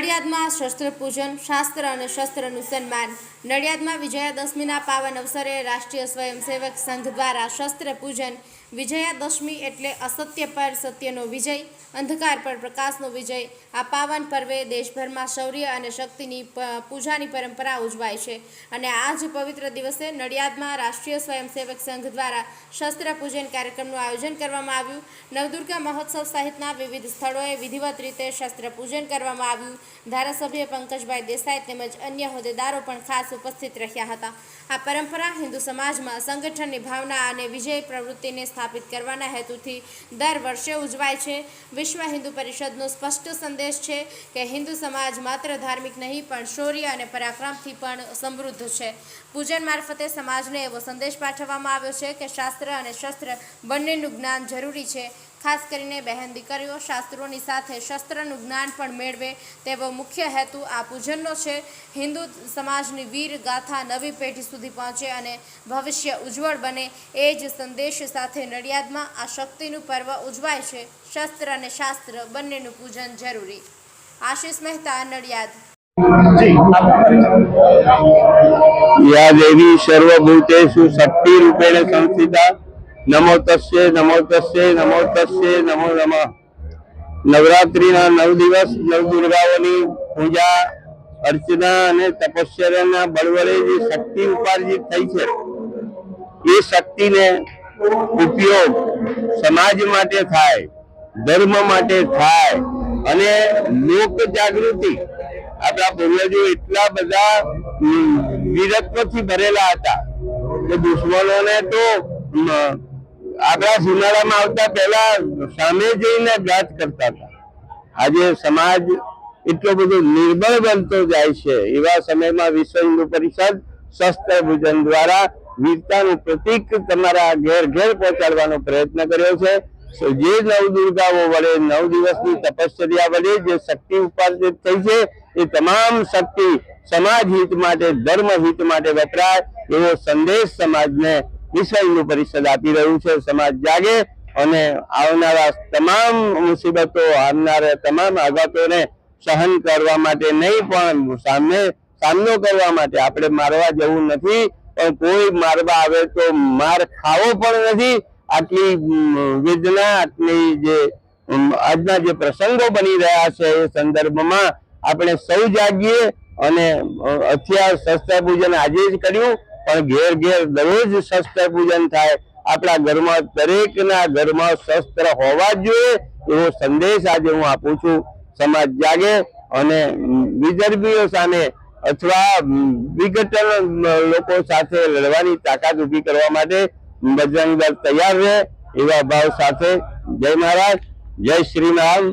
નડિયાદમાં શસ્ત્ર પૂજન, શાસ્ત્ર અને શસ્ત્રનું સન્માન। નડિયાદમાં વિજયાદશમીના પાવન અવસરે રાષ્ટ્રીય સ્વયંસેવક સંઘ દ્વારા શસ્ત્ર પૂજન। વિજયાદશમી એટલે અસત્ય પર સત્યનો વિજય, અંધકાર પર પ્રકાશનો વિજય। આ પાવન પર્વે દેશભરમાં શૌર્ય અને શક્તિની પૂજાની પરંપરા ઉજવાય છે અને આ જ પવિત્ર દિવસે નડિયાદમાં રાષ્ટ્રીય સ્વયંસેવક સંઘ દ્વારા શસ્ત્ર પૂજન કાર્યક્રમનું આયોજન કરવામાં આવ્યું। નવદુર્ગા મહોત્સવ સહિતના વિવિધ સ્થળોએ વિધિવત રીતે શસ્ત્ર પૂજન કરવામાં આવ્યું। ધારાસભ્ય પંકજભાઈ દેસાઈ તેમજ અન્ય હોદ્દેદારો પણ ખાસ ઉપસ્થિત રહ્યા હતા। આ પરંપરા હિન્દુ સમાજમાં સંગઠનની ભાવના અને વિજય પ્રવૃત્તિને સ્થાપિત કરવાના હેતુથી દર વર્ષે ઉજવાય છે। વિશ્વ હિન્દુ પરિષદનો સ્પષ્ટ સંદેશ છે કે હિન્દુ સમાજ માત્ર ધાર્મિક નહીં પણ શૌર્ય અને પરાક્રમથી પણ સમૃદ્ધ છે। પૂજન મારફતે સમાજને એવો સંદેશ પાઠવવામાં આવ્યો છે કે શાસ્ત્ર અને શસ્ત્ર બંનેનું જ્ઞાન જરૂરી છે। ખાસ કરીને બહેન દીકરીઓ શાસ્ત્રોની સાથે શસ્ત્રનું જ્ઞાન પણ મેળવે તેવો મુખ્ય હેતુ આ પૂજનનો છે। હિન્દુ સમાજની વીર ગાથા નવી પેઢી સુધી પહોંચે અને ભવિષ્ય ઉજ્જવળ બને એ જ સંદેશ સાથે નડિયાદમાં આ શક્તિનું પર્વ ઉજવાય છે। શસ્ત્ર અને શાસ્ત્ર બંનેનું પૂજન જરૂરી। આશિષ મહેતા, નડિયાદ। या देवी सर्वभूतेषु शक्ति रूपेण संस्थिता नमो तस्यै नमो तस्यै नमो तस्यै नमो नमः। नवरात्रिना 9 દિવસ નવદુર્ગાઓની પૂજા અર્ચના અને તપસ્યાના બળવડે જે શક્તિ ઉપાર્જિત થઈ છે એ શક્તિને ઉપયોગ સમાજ માટે થાય, ધર્મ માટે થાય અને લોક જાગૃતિ। આપણા પૂર્વજો એટલા બધા વીરત્વથી ભરેલા હતા કે દુશ્મનોને તો આપણા સુનાળામાં આવતા પહેલા સામે જઈને ઘાત કરતા હતા। આજે સમાજ એટલો બધો નિર્બળ બનતો જાય છે। એવા સમયમાં વિશ્વ હિન્દુ પરિષદ શસ્ત્ર પૂજન દ્વારા વીરતાનું પ્રતીક તમારા ઘેર ઘેર પહોંચાડવાનો પ્રયત્ન કર્યો છે। જે નવદુર્ગાઓ વડે 9 દિવસની તપશ્ચર્યા વડે જે શક્તિ ઉપાર્જિત થઈ છે એ તમામ શક્તિ સમાજ હિત માટે, ધર્મ હિત માટે વપરાય એવો સંદેશ સમાજને વિશ્વ હિન્દુ પરિષદ આપી રહ્યું છે। સમાજ જાગે અને આવનારા તમામ મુસીબતો, આવનારા તમામ આઘાતોને સહન કરવા માટે નહીં પણ સામનો કરવા માટે। આપણે મારવા જવું નથી પણ કોઈ મારવા આવે તો માર ખાવો પણ નથી। આટલી વેદના, આટલી જે આજના જે પ્રસંગો બની રહ્યા છે એ સંદર્ભમાં આપણે સૌ જાગીએ અને હથિયાર શસ્ત્ર પૂજન આજે જ કર્યું પણ ઘેર ઘેર દરરોજ શસ્ત્ર પૂજન થાય। આપણા ઘરમાં દરેકના ઘરમાં શસ્ત્ર હોવા જ જોઈએ એવો સંદેશ આજે હું આપું છું। સમાજ જાગે અને વિદર્ભીઓ સામે અથવા વિઘટન લોકો સાથે લડવાની તાકાત ઊભી કરવા માટે બજરંગ દળ તૈયાર રહે એવા ભાવ સાથે જય મહારાજ, જય શ્રી રામ,